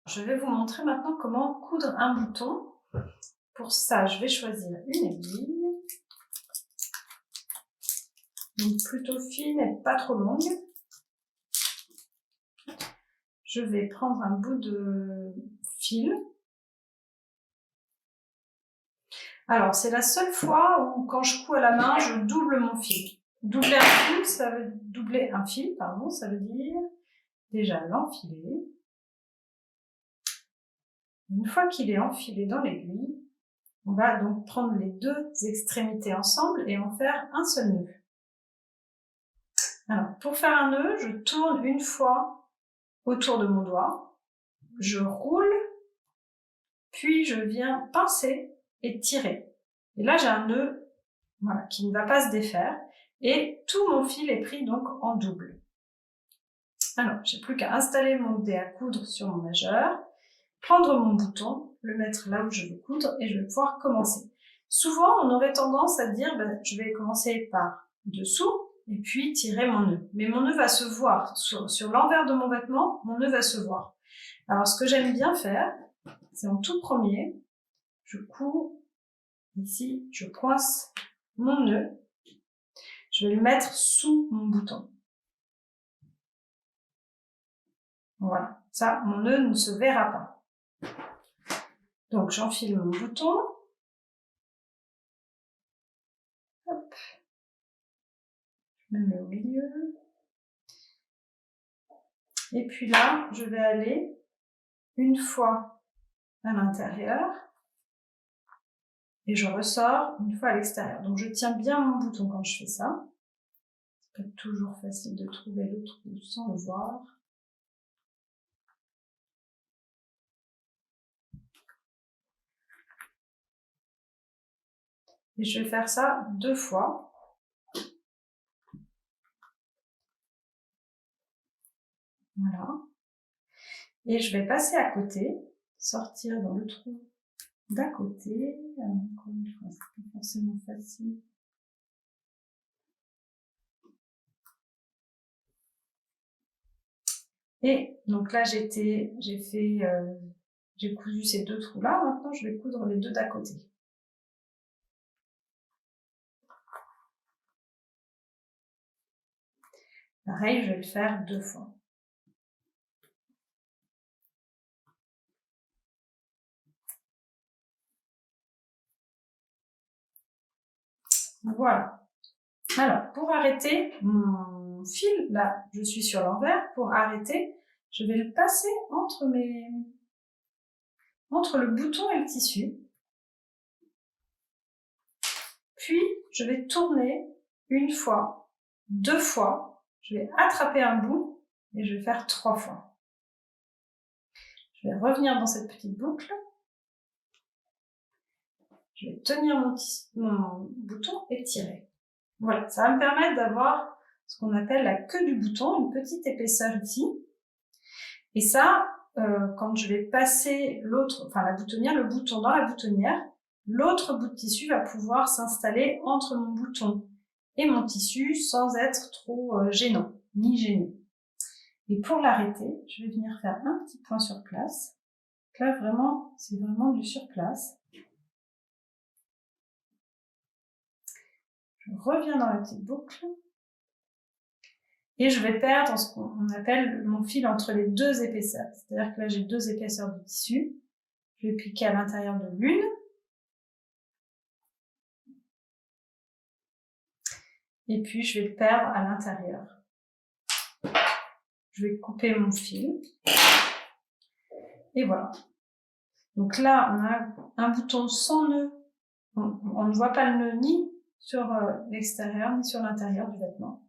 Je vais vous montrer maintenant comment coudre un bouton. Pour ça, je vais choisir une aiguille, donc plutôt fine et pas trop longue. Je vais prendre un bout de fil. Alors, c'est la seule fois où, quand je couds à la main, je double mon fil. Doubler un fil, ça veut dire déjà l'enfiler. Une fois qu'il est enfilé dans l'aiguille, on va donc prendre les deux extrémités ensemble et en faire un seul nœud. Alors, pour faire un nœud, je tourne une fois autour de mon doigt, je roule, puis je viens pincer et tirer. Et là, j'ai un nœud, voilà, qui ne va pas se défaire, et tout mon fil est pris donc en double. Alors, j'ai plus qu'à installer mon dé à coudre sur mon nageur, prendre mon bouton, le mettre là où je veux coudre, et je vais pouvoir commencer. Souvent, on aurait tendance à dire, je vais commencer par dessous, et puis tirer mon nœud. Mais mon nœud va se voir, sur l'envers de mon vêtement, mon nœud va se voir. Alors, ce que j'aime bien faire, c'est en tout premier, je couds, ici, je coince mon nœud, je vais le mettre sous mon bouton. Voilà, ça, mon nœud ne se verra pas. Donc, j'enfile mon bouton. Hop. Je me mets au milieu. Et puis là, je vais aller une fois à l'intérieur et je ressors une fois à l'extérieur. Donc, je tiens bien mon bouton quand je fais ça. C'est pas toujours facile de trouver le trou sans le voir. Et je vais faire ça 2 fois. Voilà. Et je vais passer à côté, sortir dans le trou d'à côté. Alors, encore une fois, c'est pas forcément facile. Et donc là, j'ai cousu ces 2 trous-là. Maintenant, je vais coudre les 2 d'à côté. Pareil, je vais le faire 2 fois. Voilà. Alors, pour arrêter mon fil, là, je suis sur l'envers. Pour arrêter, je vais le passer entre le bouton et le tissu. Puis, je vais tourner une fois, 2 fois. Je vais attraper un bout et je vais faire 3 fois. Je vais revenir dans cette petite boucle. Je vais tenir mon bouton et tirer. Voilà, ça va me permettre d'avoir ce qu'on appelle la queue du bouton, une petite épaisseur ici. Et ça, quand je vais passer la boutonnière, le bouton dans la boutonnière, l'autre bout de tissu va pouvoir s'installer entre mon bouton et mon tissu sans être trop gênant, ni gêné. Et pour l'arrêter, je vais venir faire un petit point sur place. Là, vraiment, c'est vraiment du sur place. Je reviens dans la petite boucle. Et je vais perdre ce qu'on appelle mon fil entre les 2 épaisseurs. C'est-à-dire que là, j'ai 2 épaisseurs de tissu. Je vais piquer à l'intérieur de l'une. Et puis, je vais le perdre à l'intérieur. Je vais couper mon fil. Et voilà. Donc là, on a un bouton sans nœud. On ne voit pas le nœud ni sur l'extérieur, ni sur l'intérieur du vêtement.